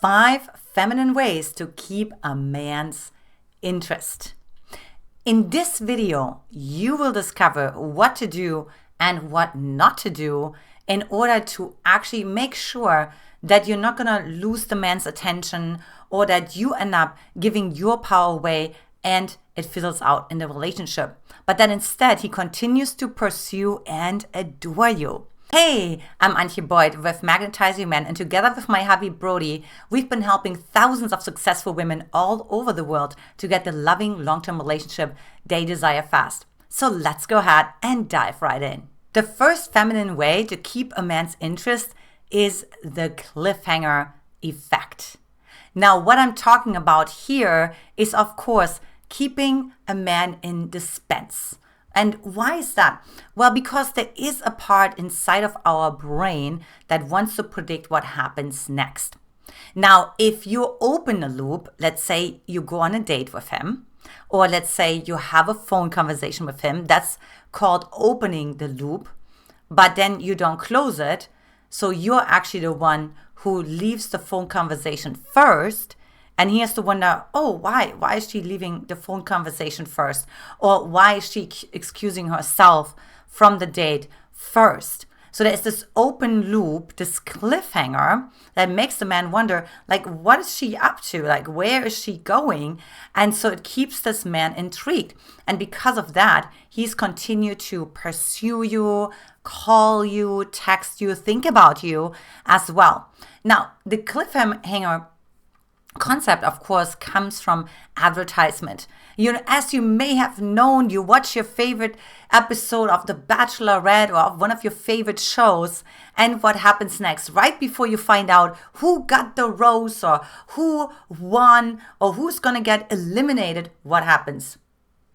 5 feminine ways to keep a man's interest. In this video, you will discover what to do and what not to do in order to actually make sure that you're not going to lose the man's attention or that you end up giving your power away and it fizzles out in the relationship. But that instead, he continues to pursue and adore you. Hey, I'm Antia Boyd with Magnetize Your Men, and together with my hubby Brody, we've been helping thousands of successful women all over the world to get the loving long-term relationship they desire fast. So let's go ahead and dive right in. The first feminine way to keep a man's interest is the cliffhanger effect. Now, what I'm talking about here is, of course, keeping a man in suspense. And why is that? Well, because there is a part inside of our brain that wants to predict what happens next. Now, if you open a loop, let's say you go on a date with him, or let's say you have a phone conversation with him, that's called opening the loop, but then you don't close it. So you're actually the one who leaves the phone conversation first. And he has to wonder, oh, why? Why is she leaving the phone conversation first? Or why is she excusing herself from the date first? So there's this open loop, this cliffhanger that makes the man wonder, like, what is she up to? Like, where is she going? And so it keeps this man intrigued. And because of that, he's continued to pursue you, call you, text you, think about you as well. Now, the cliffhanger concept, of course, comes from advertisement. You know, as you may have known, you watch your favorite episode of The Bachelorette or of one of your favorite shows, and what happens next? Right before you find out who got the rose or who won or who's going to get eliminated, what happens?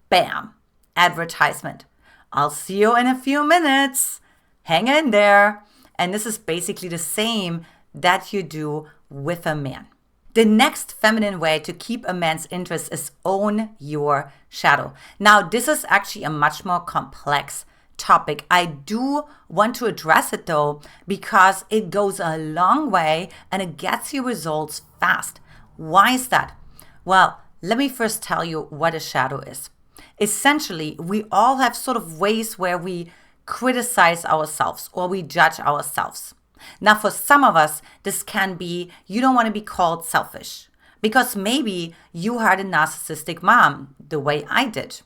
Bam! Advertisement. I'll see you in a few minutes. Hang in there. And this is basically the same that you do with a man. The next feminine way to keep a man's interest is own your shadow. Now, this is actually a much more complex topic. I do want to address it though, because it goes a long way and it gets you results fast. Why is that? Well, let me first tell you what a shadow is. Essentially, we all have sort of ways where we criticize ourselves or we judge ourselves. Now, for some of us, this can be you don't want to be called selfish because maybe you had a narcissistic mom the way I did.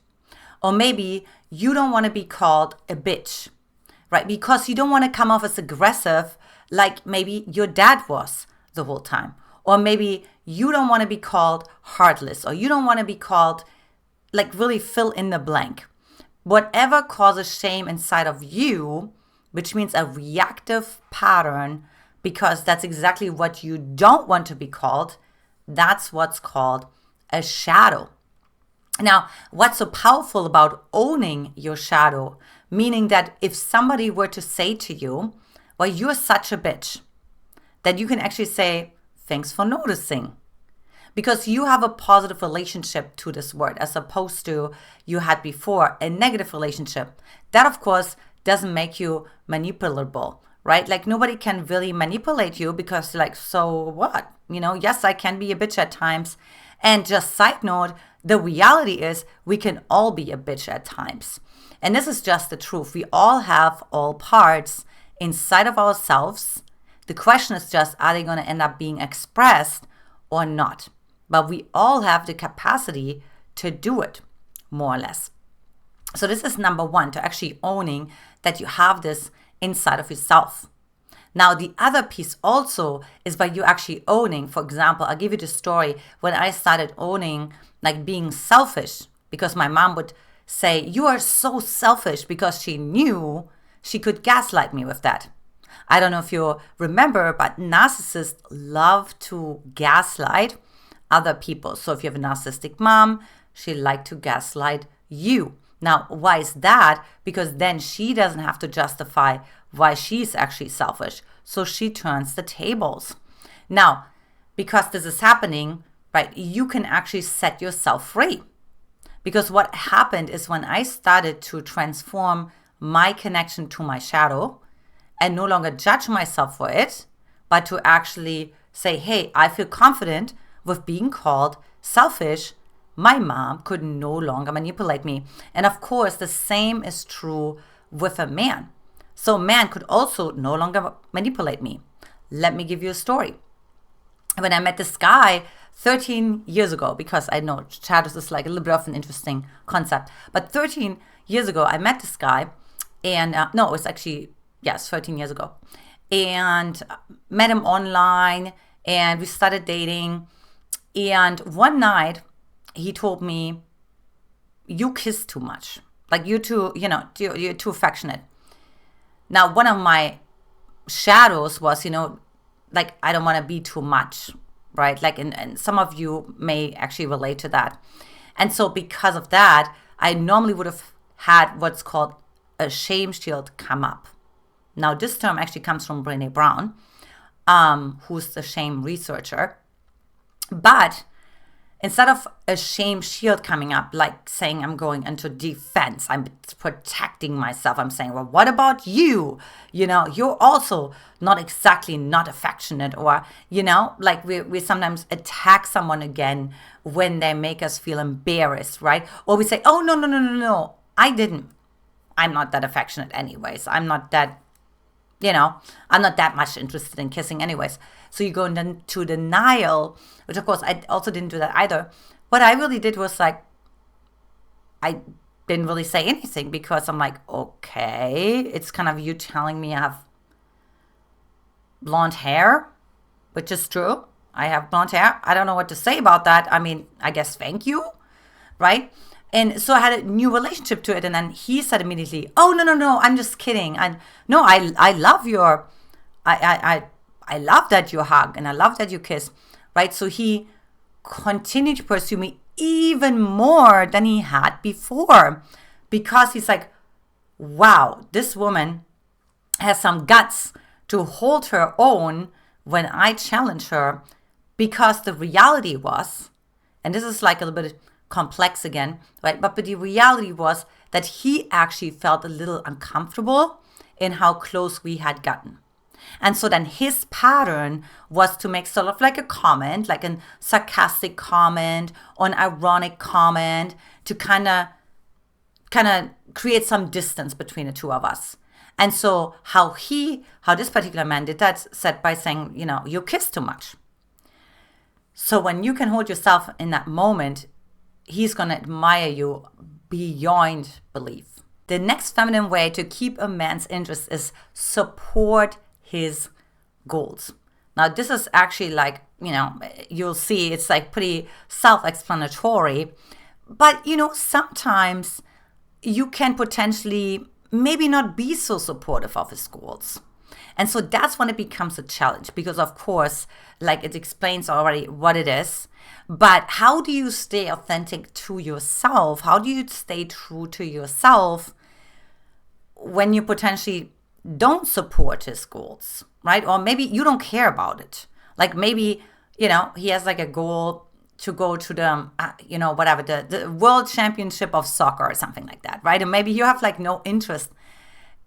Or maybe you don't want to be called a bitch, right? Because you don't want to come off as aggressive like maybe your dad was the whole time. Or maybe you don't want to be called heartless, or you don't want to be called, like, really fill in the blank. Whatever causes shame inside of you, which means a reactive pattern, because that's exactly what you don't want to be called, that's what's called a shadow. Now, what's so powerful about owning your shadow, meaning that if somebody were to say to you, well, you're such a bitch, that you can actually say, thanks for noticing. Because you have a positive relationship to this word, as opposed to you had before a negative relationship. That, of course, doesn't make you manipulable, right? Like, nobody can really manipulate you because, like, so what? You know, yes, I can be a bitch at times. And just side note, the reality is we can all be a bitch at times. And this is just the truth. We all have all parts inside of ourselves. The question is just, are they going to end up being expressed or not? But we all have the capacity to do it, more or less. So this is number one, to actually owning that you have this inside of yourself. Now, the other piece also is by you actually owning. For example, I'll give you the story when I started owning, like, being selfish, because my mom would say, you are so selfish, because she knew she could gaslight me with that. I don't know if you remember, but narcissists love to gaslight other people. So if you have a narcissistic mom, she liked to gaslight you. Now, why is that? Because then she doesn't have to justify why she's actually selfish. So she turns the tables. Now, because this is happening, right, you can actually set yourself free. Because what happened is when I started to transform my connection to my shadow and no longer judge myself for it, but to actually say, hey, I feel confident with being called selfish. My mom could no longer manipulate me. And of course, the same is true with a man. So a man could also no longer manipulate me. Let me give you a story. When I met this guy 13 years ago, because I know shadows is like a little bit of an interesting concept, but 13 years ago, I met this guy, and no, it was actually, yes, 13 years ago, and met him online, and we started dating, and one night, he told me, you kiss too much. Like, you're too affectionate. Now, one of my shadows was, like, I don't want to be too much, right? Like, and some of you may actually relate to that. And so because of that, I normally would have had what's called a shame shield come up. Now, this term actually comes from Brené Brown, who's the shame researcher. But instead of a shame shield coming up, like saying I'm going into defense, I'm protecting myself, I'm saying, well, what about you? You're also not exactly not affectionate, or, like we sometimes attack someone again when they make us feel embarrassed, right? Or we say, oh, no, I didn't. I'm not that affectionate anyways. I'm not that much interested in kissing anyways. So you go into denial, which of course I also didn't do that either. What I really did was like, I didn't really say anything, because I'm like, okay, it's kind of you telling me I have blonde hair, which is true. I have blonde hair. I don't know what to say about that. I mean, I guess thank you, right? And so I had a new relationship to it. And then he said immediately, oh, no, I'm just kidding. I love I love that you hug, and I love that you kiss, right? So he continued to pursue me even more than he had before, because he's like, wow, this woman has some guts to hold her own when I challenge her. Because the reality was, and this is like a little bit complex again, right? But the reality was that he actually felt a little uncomfortable in how close we had gotten. And so then his pattern was to make sort of like a comment, like a sarcastic comment or an ironic comment, to kind of create some distance between the two of us. And so how this particular man did that, said by saying, you kiss too much. So when you can hold yourself in that moment, he's going to admire you beyond belief. The next feminine way to keep a man's interest is support his goals. Now, this is actually like, you'll see it's like pretty self-explanatory. But, sometimes you can potentially maybe not be so supportive of his goals. And so that's when it becomes a challenge, because of course, like it explains already what it is. But how do you stay authentic to yourself? How do you stay true to yourself when you potentially don't support his goals, right? Or maybe you don't care about it. Like maybe, he has like a goal to go to the, the world championship of soccer or something like that, right? And maybe you have like no interest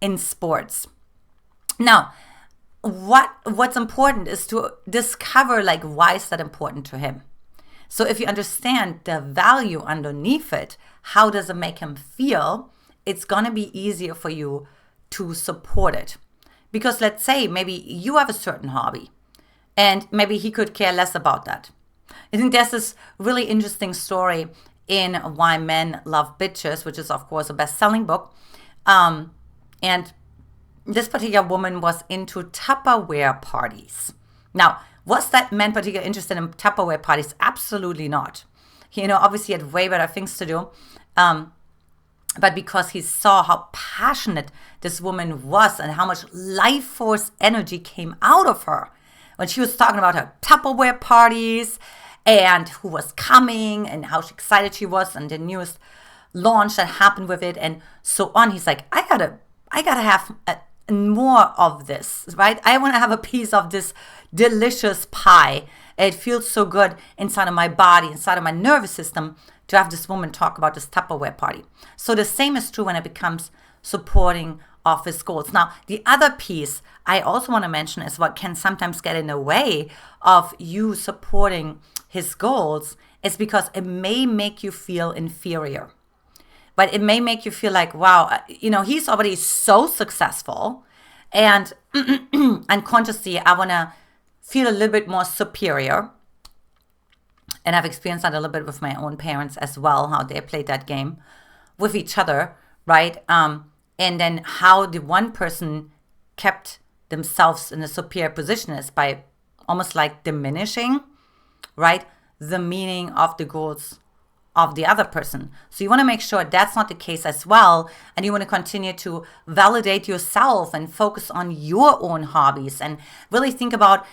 in sports. Now, what's important is to discover like why is that important to him. So if you understand the value underneath it, how does it make him feel, it's going to be easier for you to support it. Because let's say maybe you have a certain hobby and maybe he could care less about that. I think there's this really interesting story in Why Men Love Bitches, which is of course a best-selling book. And this particular woman was into Tupperware parties. Now, was that man particularly interested in Tupperware parties? Absolutely not. Obviously he had way better things to do. But because he saw how passionate this woman was and how much life force energy came out of her when she was talking about her Tupperware parties and who was coming and how excited she was and the newest launch that happened with it and so on. He's like, I gotta have more of this, right? I want to have a piece of this delicious pie. It feels so good inside of my body, inside of my nervous system, to have this woman talk about this Tupperware party. So the same is true when it becomes supporting of his goals. Now, the other piece I also want to mention is what can sometimes get in the way of you supporting his goals is because it may make you feel inferior. But it may make you feel like, wow, he's already so successful, and unconsciously, I want to feel a little bit more superior. And I've experienced that a little bit with my own parents as well, how they played that game with each other, right? And then how the one person kept themselves in a superior position is by almost like diminishing, right, the meaning of the goals of the other person. So you want to make sure that's not the case as well. And you want to continue to validate yourself and focus on your own hobbies and really think about,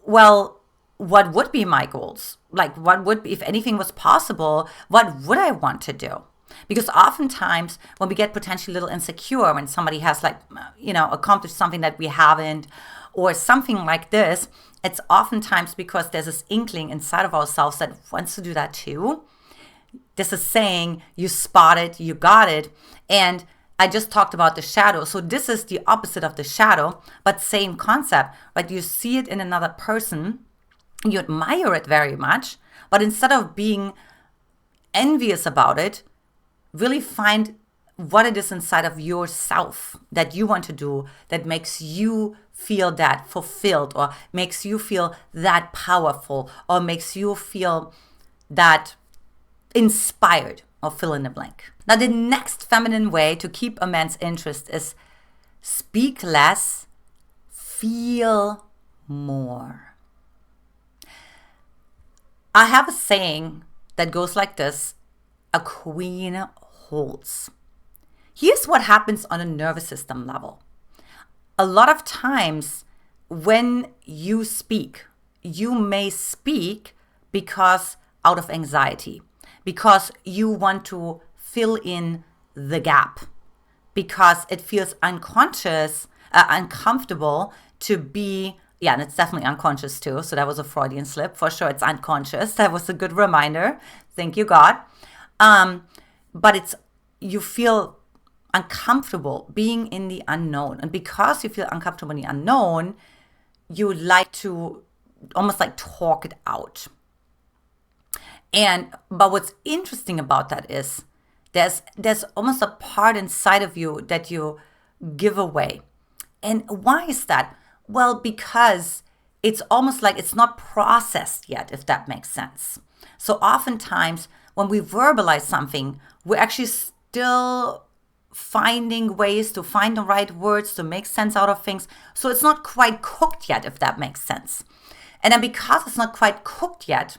well, what would be my goals? Like, what would be, if anything was possible, what would I want to do? Because oftentimes when we get potentially a little insecure, when somebody has accomplished something that we haven't, or something like this, it's oftentimes because there's this inkling inside of ourselves that wants to do that too. This is saying, you spot it, you got it. And I just talked about the shadow. So this is the opposite of the shadow, but same concept. But you see it in another person, you admire it very much, but instead of being envious about it, really find what it is inside of yourself that you want to do that makes you feel that fulfilled, or makes you feel that powerful, or makes you feel that inspired, or fill in the blank. Now, the next feminine way to keep a man's interest is speak less, feel more. I have a saying that goes like this: a queen holds. Here's what happens on a nervous system level. A lot of times when you speak, you may speak because out of anxiety, because you want to fill in the gap, because it feels uncomfortable to be, and it's definitely unconscious too. So that was a Freudian slip. For sure, it's unconscious. That was a good reminder. Thank you, God. But you feel uncomfortable being in the unknown. And because you feel uncomfortable in the unknown, you like to almost like talk it out. But what's interesting about that is there's almost a part inside of you that you give away. And why is that? Well, because it's almost like it's not processed yet, if that makes sense. So oftentimes when we verbalize something, we're actually still finding ways to find the right words to make sense out of things. So it's not quite cooked yet, if that makes sense. And then because it's not quite cooked yet,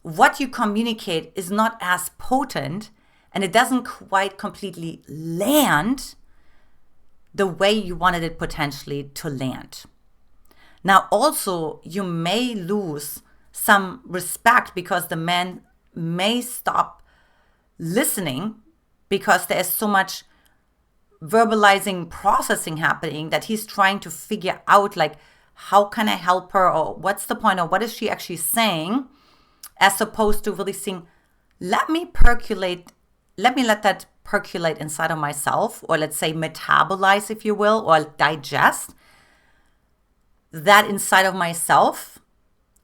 what you communicate is not as potent, and it doesn't quite completely land the way you wanted it potentially to land. Now, also, you may lose some respect because the man may stop listening because there is so much verbalizing, processing happening that he's trying to figure out, like, how can I help her, or what's the point, or what is she actually saying, as opposed to really saying, let me let that percolate inside of myself, or let's say metabolize, if you will, or digest that inside of myself.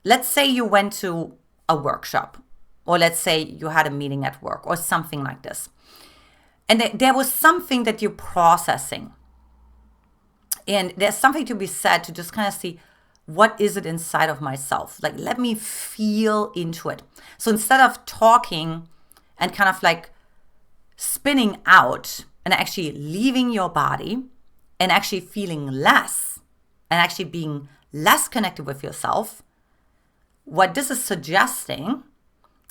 Let's say you went to a workshop, or let's say you had a meeting at work or something like this. And there was something that you're processing. And there's something to be said to just kind of see, what is it inside of myself? Like, let me feel into it. So instead of talking and kind of like spinning out and actually leaving your body and actually feeling less and actually being less connected with yourself, what this is suggesting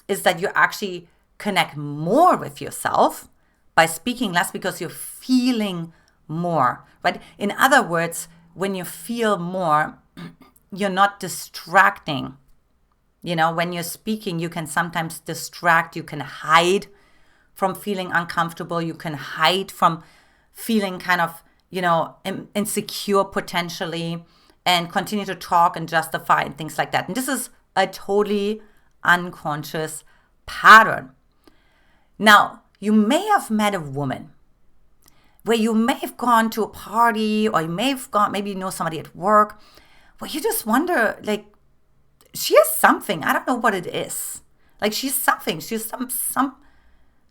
is that you actually connect more with yourself by speaking less, because you're feeling more, right? In other words, when you feel more, you're not distracting. When you're speaking, you can sometimes distract, you can hide from feeling uncomfortable, you can hide from feeling kind of, insecure potentially, and continue to talk and justify and things like that. And this is a totally unconscious pattern. Now, you may have met a woman where you may have gone to a party, or you may have gone, maybe you know somebody at work, where you just wonder, like, she has something. I don't know what it is. Like, she's something. She's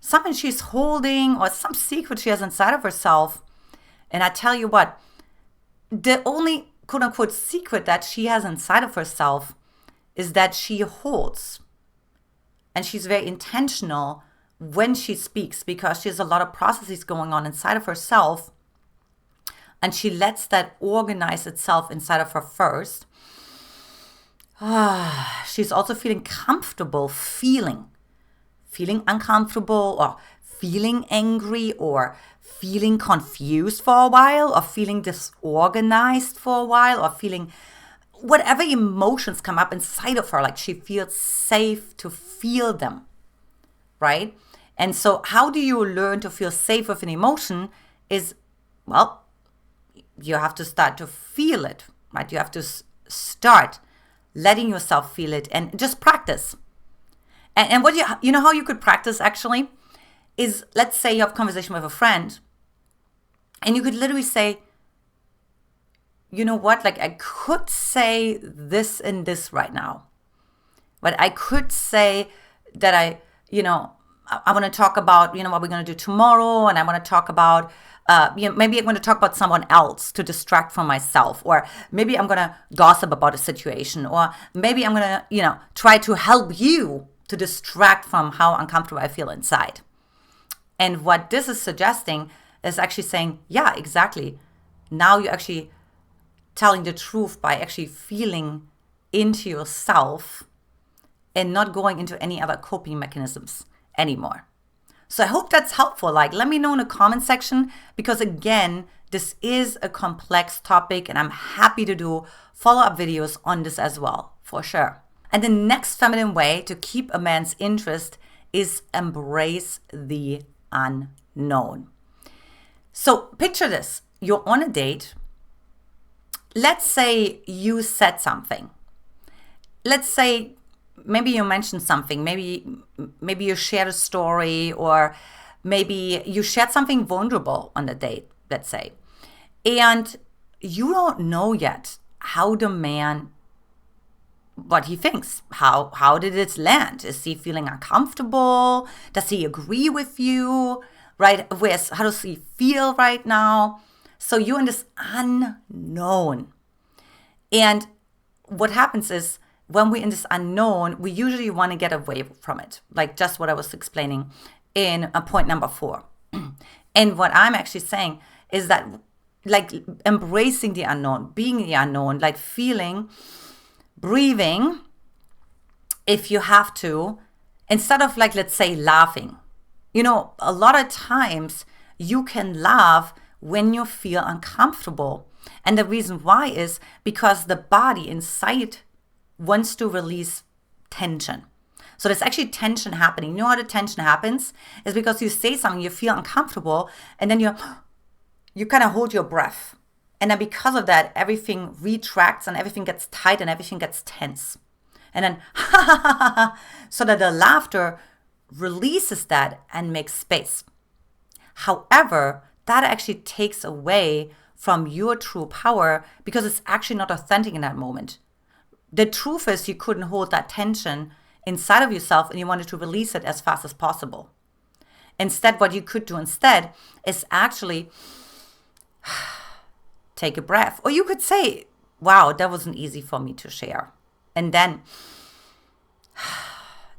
something she's holding, or some secret she has inside of herself. And I tell you what, the only quote unquote secret that she has inside of herself is that she holds. And she's very intentional when she speaks, because she has a lot of processes going on inside of herself. And she lets that organize itself inside of her first. She's also feeling comfortable, feeling uncomfortable, or feeling angry, or feeling confused for a while, or feeling disorganized for a while, or feeling whatever emotions come up inside of her, like she feels safe to feel them, right? And so how do you learn to feel safe with an emotion is, well, you have to start to feel it, right? You have to start letting yourself feel it and just practice. And what you know how you could practice actually is, let's say you have a conversation with a friend, and you could literally say, you know what, like, I could say this and this right now, but I could say that I want to talk about, what we're going to do tomorrow, and I want to talk about, maybe I'm going to talk about someone else to distract from myself, or maybe I'm going to gossip about a situation, or maybe I'm going to, try to help you to distract from how uncomfortable I feel inside. And what this is suggesting is actually saying, yeah, exactly. Now you're actually telling the truth by actually feeling into yourself and not going into any other coping mechanisms anymore. So I hope that's helpful. Like, let me know in the comment section, because again, this is a complex topic, and I'm happy to do follow-up videos on this as well, for sure. And the next feminine way to keep a man's interest is embrace the unknown. So picture this. You're on a date. Let's say you said something. Let's say maybe you mentioned something. Maybe you shared a story, or maybe you shared something vulnerable on the date, let's say. And you don't know yet how the man, what he thinks. How did it land? Is he feeling uncomfortable? Does he agree with you? Right? How does he feel right now? So you're in this unknown. And what happens is, when we're in this unknown, we usually want to get away from it. Like just what I was explaining in point number 4. And what I'm actually saying is that, like, embracing the unknown, being the unknown, like feeling, breathing, if you have to, instead of, like, let's say laughing. A lot of times you can laugh when you feel uncomfortable. And the reason why is because the body inside wants to release tension. So there's actually tension happening. You know how the tension happens? Is because you say something, you feel uncomfortable, and then you kind of hold your breath. And then because of that, everything retracts and everything gets tight and everything gets tense. And then, so that the laughter releases that and makes space. However, that actually takes away from your true power, because it's actually not authentic in that moment. The truth is, you couldn't hold that tension inside of yourself, and you wanted to release it as fast as possible. Instead, what you could do instead is actually take a breath. Or you could say, wow, that wasn't easy for me to share. And then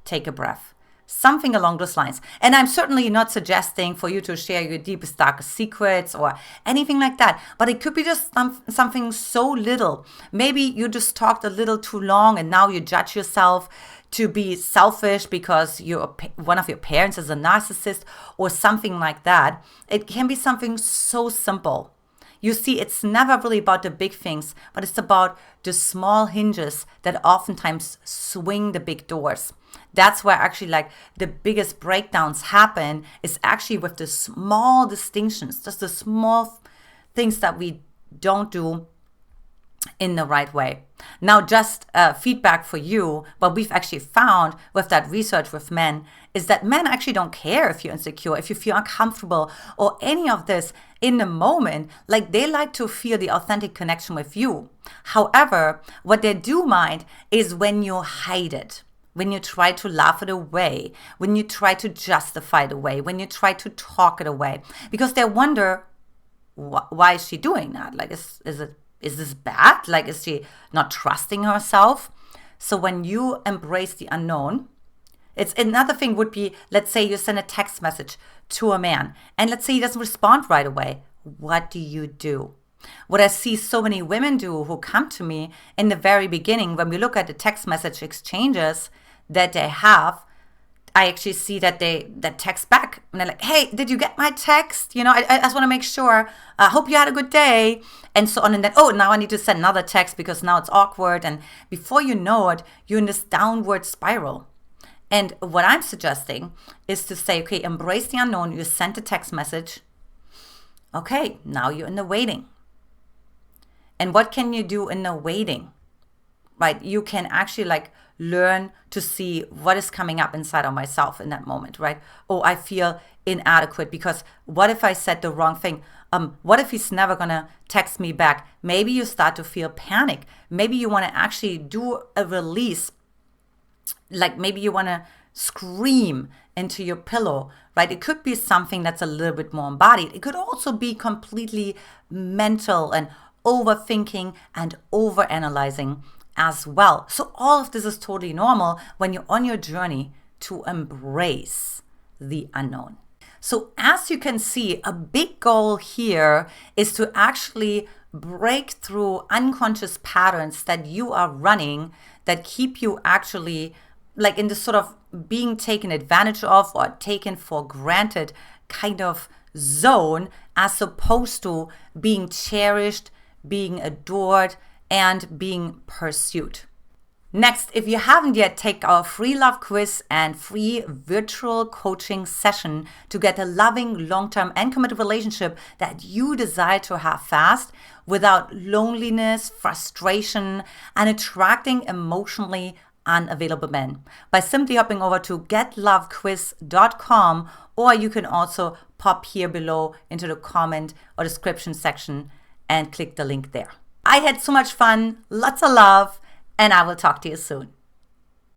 take a breath. Something along those lines. And I'm certainly not suggesting for you to share your deepest, darkest secrets or anything like that. But it could be just something so little. Maybe you just talked a little too long, and now you judge yourself to be selfish because one of your parents is a narcissist or something like that. It can be something so simple. You see, it's never really about the big things, but it's about the small hinges that oftentimes swing the big doors. That's where actually, like, the biggest breakdowns happen, is actually with the small distinctions, just the small things that we don't do in the right way. Now, just feedback for you, what we've actually found with that research with men is that men actually don't care if you're insecure, if you feel uncomfortable or any of this in the moment. Like, they like to feel the authentic connection with you. However, what they do mind is when you hide it, when you try to laugh it away, when you try to justify it away, when you try to talk it away, because they wonder, why is she doing that? Like, is this bad? Like, is she not trusting herself? So when you embrace the unknown, it's another thing would be, let's say you send a text message to a man and let's say he doesn't respond right away. What do you do? What I see so many women do who come to me in the very beginning, when we look at the text message exchanges that they have, I actually see that they text back and they're like, hey, did you get my text? I just want to make sure. I hope you had a good day. And so on. And then, oh, now I need to send another text because now it's awkward. And before you know it, you're in this downward spiral. And what I'm suggesting is to say, okay, embrace the unknown. You sent a text message. Okay, now you're in the waiting. And what can you do in the waiting? Right? You can actually learn to see what is coming up inside of myself in that moment, right? Oh, I feel inadequate because what if I said the wrong thing? What if he's never gonna text me back? Maybe you start to feel panic. Maybe you want to actually do a release. Like, maybe you want to scream into your pillow, right? It could be something that's a little bit more embodied. It could also be completely mental and overthinking and overanalyzing as well. So all of this is totally normal when you're on your journey to embrace the unknown. So as you can see, a big goal here is to actually break through unconscious patterns that you are running that keep you actually in this sort of being taken advantage of or taken for granted kind of zone, as opposed to being cherished, being adored, and being pursued. Next, if you haven't yet, take our free love quiz and free virtual coaching session to get a loving, long-term, and committed relationship that you desire to have fast without loneliness, frustration, and attracting emotionally unavailable men by simply hopping over to getlovequiz.com, or you can also pop here below into the comment or description section and click the link there. I had so much fun, lots of love, and I will talk to you soon.